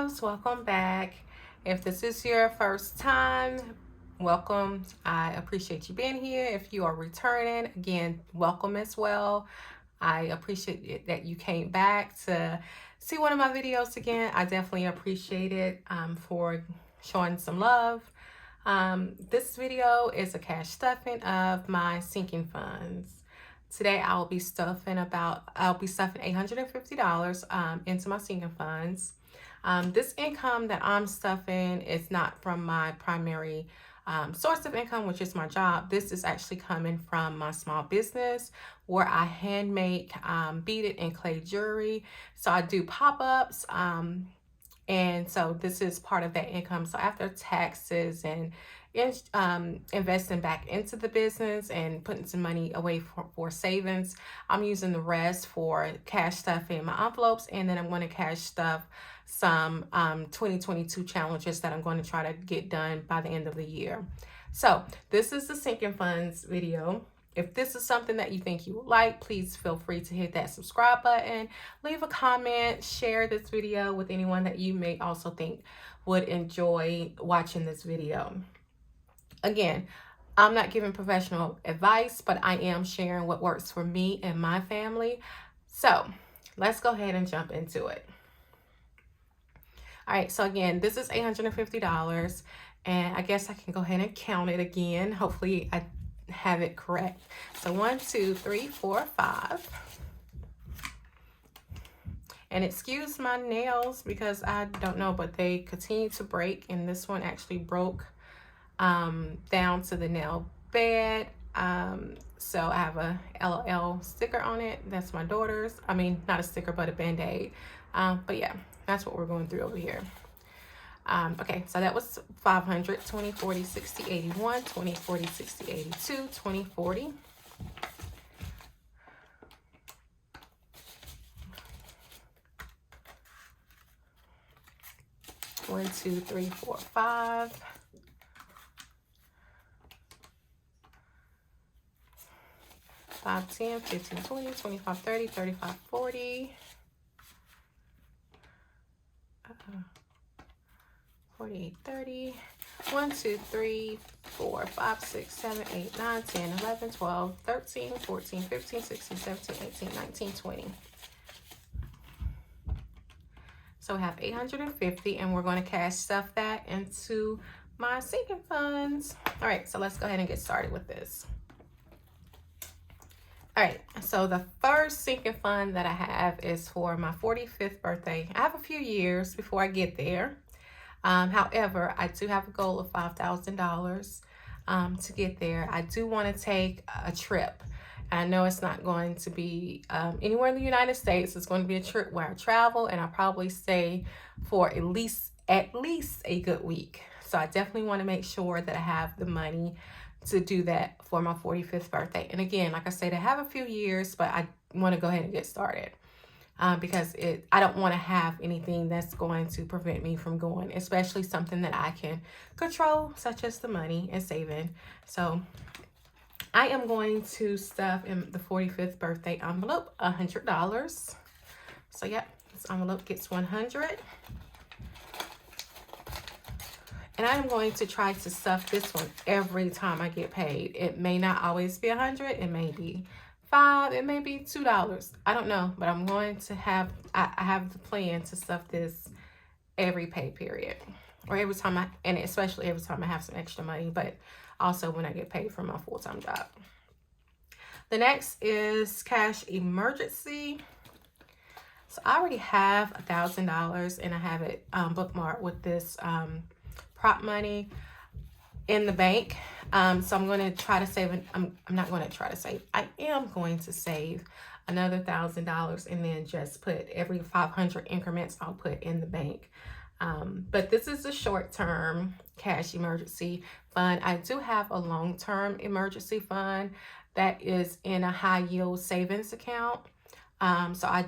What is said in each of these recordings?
loves, welcome back. If this is your first time, welcome. I appreciate you being here. If you are returning, again, welcome as well. I appreciate it that you came back to see one of my videos again. I definitely appreciate it for showing some love. This video is a cash stuffing of my sinking funds. Today I'll be stuffing $850 into my sinking funds. This income that I'm stuffing is not from my primary source of income, which is my job. This is actually coming from my small business where I hand make beaded and clay jewelry. So I do pop-ups. And so this is part of that income. So after taxes and investing back into the business and putting some money away for savings, I'm using the rest for cash stuff in my envelopes. And then I'm going to cash stuff some 2022 challenges that I'm going to try to get done by the end of the year. So this is the sinking funds video. If this is something that you think you would like, please feel free to hit that subscribe button, leave a comment, share this video with anyone that you may also think would enjoy watching this video. Again, I'm not giving professional advice, but I am sharing what works for me and my family. So let's go ahead and jump into it. All right, so again, this is $850, and I guess I can go ahead and count it again. Hopefully I have it correct. So 1, 2, 3, 4, 5. And excuse my nails because I don't know, but they continue to break, and this one actually broke down to the nail bed. So I have a LOL sticker on it. That's my daughter's. I mean, not a sticker, but a band-aid. But yeah, that's what we're going through over here. Okay, so that was 500, 20, 40, 60, 81, 20, 40, 60, 82, 20, 40. One, two, three, four, 5. 5, 10, 15, 20, 25, 30, 35, 40. 48, 30. 1, 2, 3, 4, 5, 6, 7, 8, 9, 10, 11, 12, 13, 14, 15, 16, 17, 18, 19, 20. So we have 850, and we're going to cash stuff that into my sinking funds. All right, so let's go ahead and get started with this. All right, so the first sinking fund that I have is for my 45th birthday. I have a few years before I get there. However, I do have a goal of $5,000 to get there. I do want to take a trip. I know it's not going to be anywhere in the United States. It's going to be a trip where I travel, and I probably stay for at least a good week. So I definitely want to make sure that I have the money to do that for my 45th birthday. And again, like I said, I have a few years, but I want to go ahead and get started because I don't want to have anything that's going to prevent me from going, especially something that I can control, such as the money and saving. So I am going to stuff in the 45th birthday envelope $100. So yeah, this envelope gets 100. And I am going to try to stuff this one every time I get paid. It may not always be 100. It may be $5. It may be $2. I don't know, but I'm going to have, I have the plan to stuff this every pay period. Or every time and especially every time I have some extra money, but also when I get paid from my full-time job. The next is cash emergency. So I already have $1,000, and I have it bookmarked with this prop money in the bank. So I'm going to try to save, I'm not going to try to save, I am going to save another $1,000, and then just put every 500 increments I'll put in the bank. But this is a short-term cash emergency fund. I do have a long-term emergency fund that is in a high-yield savings account. So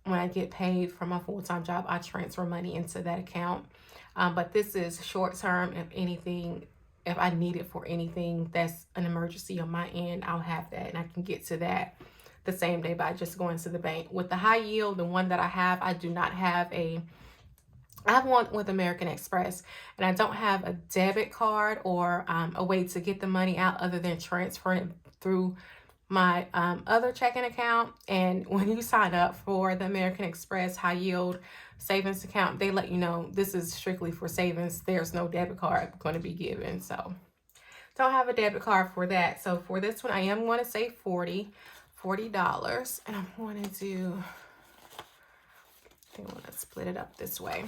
when I get paid from my full-time job, I transfer money into that account. But this is short-term. If I need it for anything that's an emergency on my end, I'll have that, and I can get to that the same day by just going to the bank. With the high yield, the one that I have, I do not have a I have one with American Express, and I don't have a debit card or a way to get the money out other than transferring it through my other checking account. And when you sign up for the American Express high yield savings account, they let you know this is strictly for savings. There's no debit card going to be given. So don't have a debit card for that. So for this one, I am going to say $40. And I'm going to do, I think I'm going to split it up this way.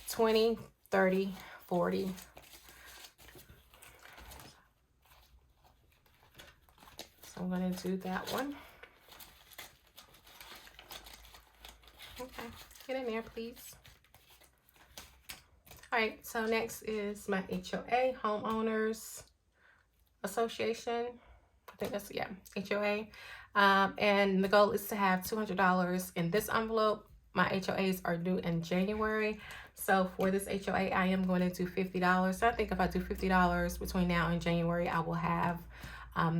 20, 30, 40. So I'm going to do that one. Okay, get in there, please. All right, so next is my HOA, Homeowners Association. I think that's, yeah, HOA. And the goal is to have $200 in this envelope. My HOAs are due in January. So for this HOA, I am going to do $50. So I think if I do $50 between now and January, I will have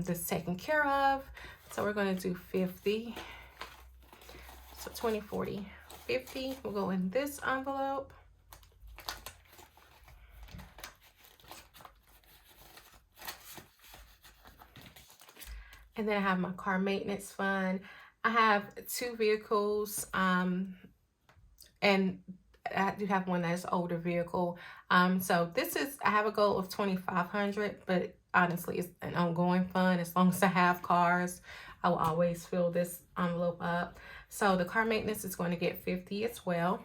this taken care of. So we're going to do 50. So 20, 40, 50 will go in this envelope. And then I have my car maintenance fund. I have 2 vehicles, and I do have one that's older vehicle. So this is, I have a goal of $2,500, but honestly, it's an ongoing fund. As long as I have cars, I will always fill this envelope up. So the car maintenance is going to get 50 as well.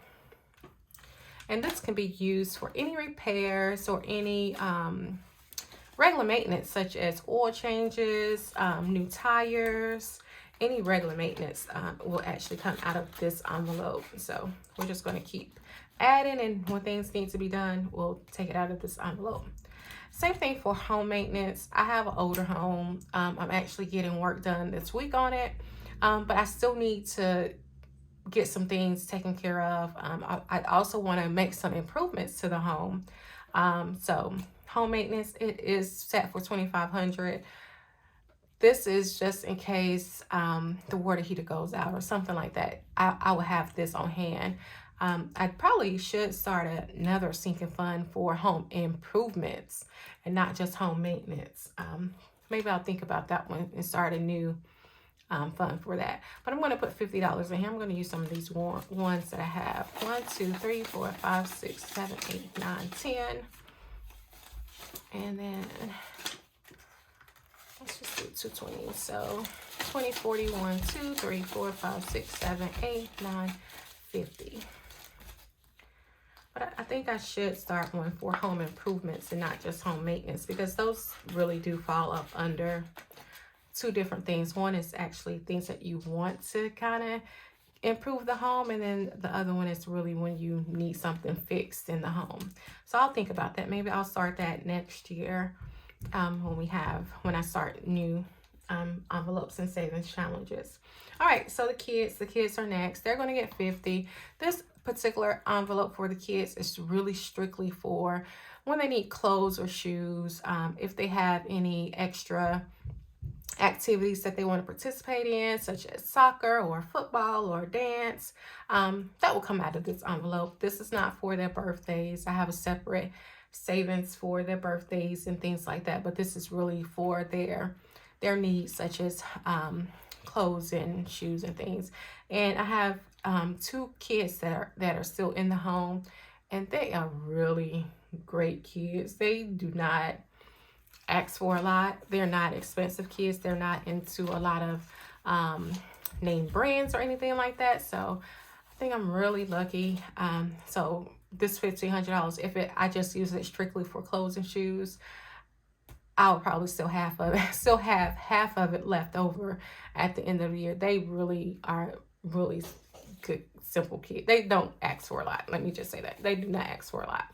And this can be used for any repairs or any regular maintenance, such as oil changes, new tires, any regular maintenance will actually come out of this envelope. So we're just going to keep adding, and when things need to be done, we'll take it out of this envelope. Same thing for home maintenance. I have an older home. I'm actually getting work done this week on it, but I still need to get some things taken care of. I also want to make some improvements to the home. So home maintenance, it is set for $2,500. This is just in case the water heater goes out or something like that. I will have this on hand. I probably should start another sinking fund for home improvements and not just home maintenance. Maybe I'll think about that one and start a new fund for that. But I'm going to put $50 in here. I'm going to use some of these ones that I have. 1, 2, 3, 4, 5, 6, 7, 8, 9, 10. And then let's just do 220. So 20, 40, 1, 2, 3, 4, 5, 6, 7, 8, 9, 50. But I think I should start one for home improvements and not just home maintenance, because those really do fall up under 2 different things. One is actually things that you want to kind of improve the home, and then the other one is really when you need something fixed in the home. So I'll think about that. Maybe I'll start that next year when I start new envelopes and savings challenges. All right, so the kids are next. They're going to get 50. This particular envelope for the kids is really strictly for when they need clothes or shoes, if they have any extra activities that they want to participate in, such as soccer or football or dance, that will come out of this envelope. This is not for their birthdays. I have a separate savings for their birthdays and things like that, but this is really for their needs, such as clothes and shoes and things. And I have 2 kids that are still in the home, and they are really great kids. They do not ask for a lot. They're not expensive kids. They're not into a lot of name brands or anything like that. So I think I'm really lucky. So this $1,500, I just use it strictly for clothes and shoes, I'll probably still have half of it left over at the end of the year. They really are really good, simple kids. They don't ask for a lot. Let me just say that. They do not ask for a lot.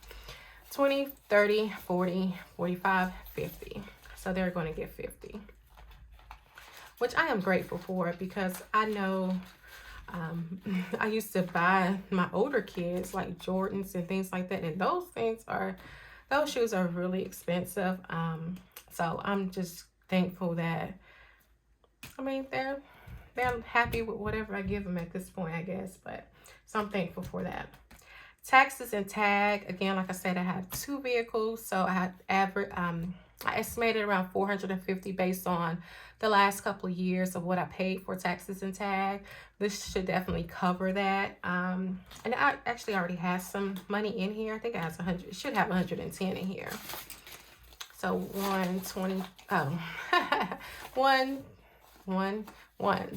20, 30, 40, 45, 50. So they're going to get 50. Which I am grateful for, because I know I used to buy my older kids like Jordans and things like that. And those shoes are really expensive. So I'm just thankful that, I mean, they're happy with whatever I give them at this point, I guess. But so I'm thankful for that. Taxes and tag, again, like I said, I have 2 vehicles, so I had I estimated around 450 based on the last couple of years of what I paid for taxes and tag. This should definitely cover that. And I actually already have some money in here. I think it has 100. It should have 110 in here. So 120. Oh, 1,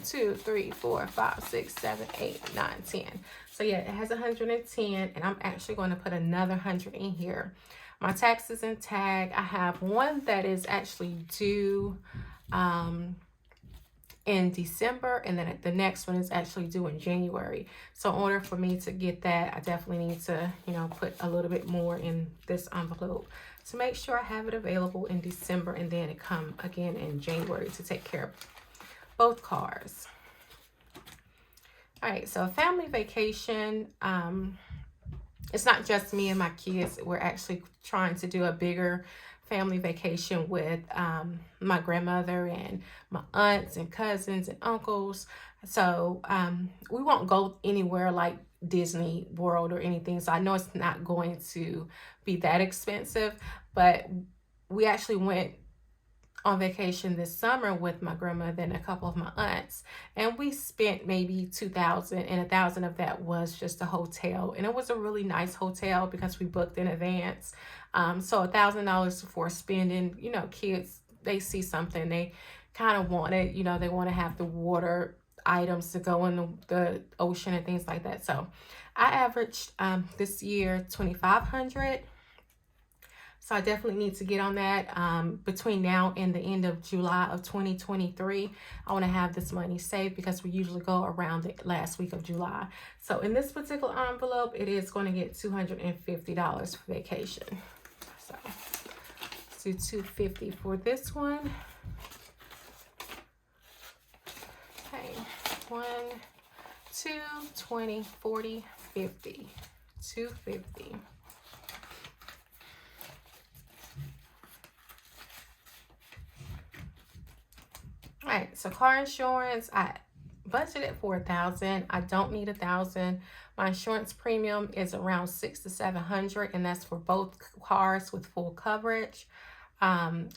2, 3, 4, 5, 6, 7, 8, 9, 10. So yeah, it has 110, and I'm actually going to put another 100 in here. My taxes and tag, I have one that is actually due in December, and then the next one is actually due in January. So in order for me to get that, I definitely need to, put a little bit more in this envelope to make sure I have it available in December, and then it come again in January to take care of both cars. All right, so a family vacation. It's not just me and my kids. We're actually trying to do a bigger family vacation with my grandmother and my aunts and cousins and uncles. So we won't go anywhere like Disney World or anything. So I know it's not going to be that expensive, but we actually went on vacation this summer with my grandmother and a couple of my aunts, and we spent maybe $2,000, and $1,000 of that was just a hotel, and it was a really nice hotel because we booked in advance. So $1,000 for spending. Kids, they see something, they kind of want it. They want to have the water items to go in the ocean and things like that. So I averaged this year $2,500. So I definitely need to get on that between now and the end of July of 2023. I want to have this money saved because we usually go around the last week of July. So in this particular envelope, it is going to get $250 for vacation. So let's do $250 for this one. Okay, 1, 2, 20, 40, 50, $250. All right, so car insurance, I budgeted for $1,000. I don't need $1,000. My insurance premium is around $600 to $700, and that's for both cars with full coverage. But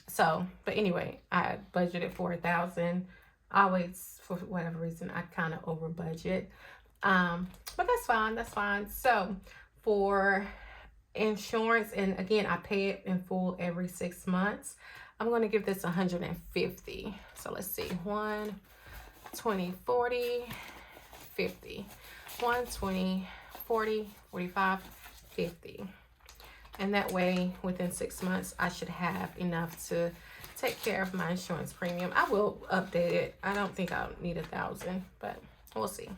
anyway, I budgeted for $1,000. Always, for whatever reason, I kind of over budget. But that's fine. That's fine. So for insurance, and again, I pay it in full every 6 months. I'm going to give this 150. So let's see. 1, 20, 40, 50. 1, 20, 40, 45, 50. And that way, within 6 months, I should have enough to take care of my insurance premium. I will update it. I don't think I'll need $1,000, but we'll see.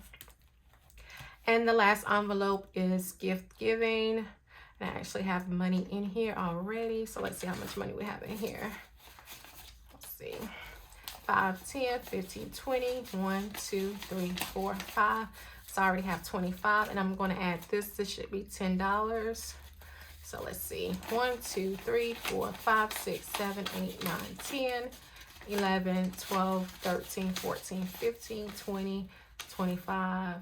And the last envelope is gift giving. And I actually have money in here already. So let's see how much money we have in here. Let's see. 5, 10, 15, 20. 1, 2, 3, 4, 5. So I already have 25. And I'm going to add this. This should be $10. So let's see. 1, 2, 3, 4, 5, 6, 7, 8, 9, 10, 11, 12, 13, 14, 15, 20, 25,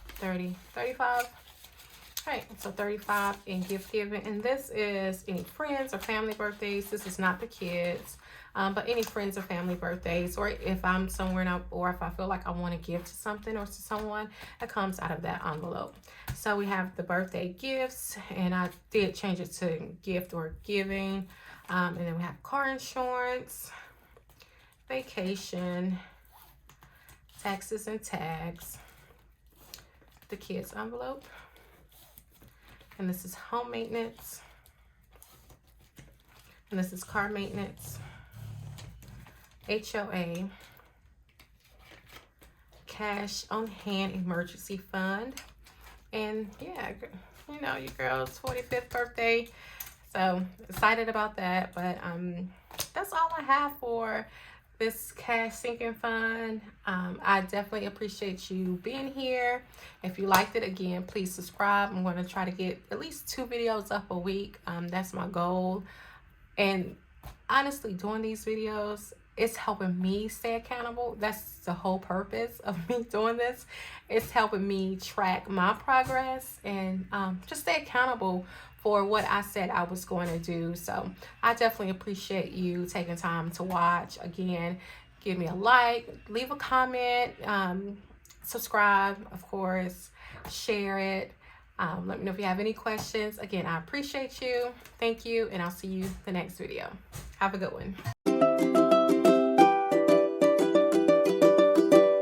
30, 35. All right, so 35 in gift giving. And this is any friends or family birthdays. This is not the kids, but any friends or family birthdays, or if I'm somewhere now, or if I feel like I want to give to something or to someone, it comes out of that envelope. So we have the birthday gifts, and I did change it to gift or giving. And then we have car insurance, vacation, taxes and tags, the kids envelope. And this is home maintenance. And this is car maintenance, HOA, cash on hand emergency fund. And yeah, you know, your girl's 45th birthday. So excited about that. But that's all I have for this cash sinking fund. I definitely appreciate you being here. If you liked it, again, please subscribe. I'm going to try to get at least 2 videos up a week. That's my goal. And honestly, doing these videos, it's helping me stay accountable. That's the whole purpose of me doing this. It's helping me track my progress and just stay accountable for what I said I was going to do. So I definitely appreciate you taking time to watch. Again, give me a like, leave a comment, subscribe, of course, share it. Let me know if you have any questions. Again, I appreciate you. Thank you, and I'll see you the next video. Have a good one.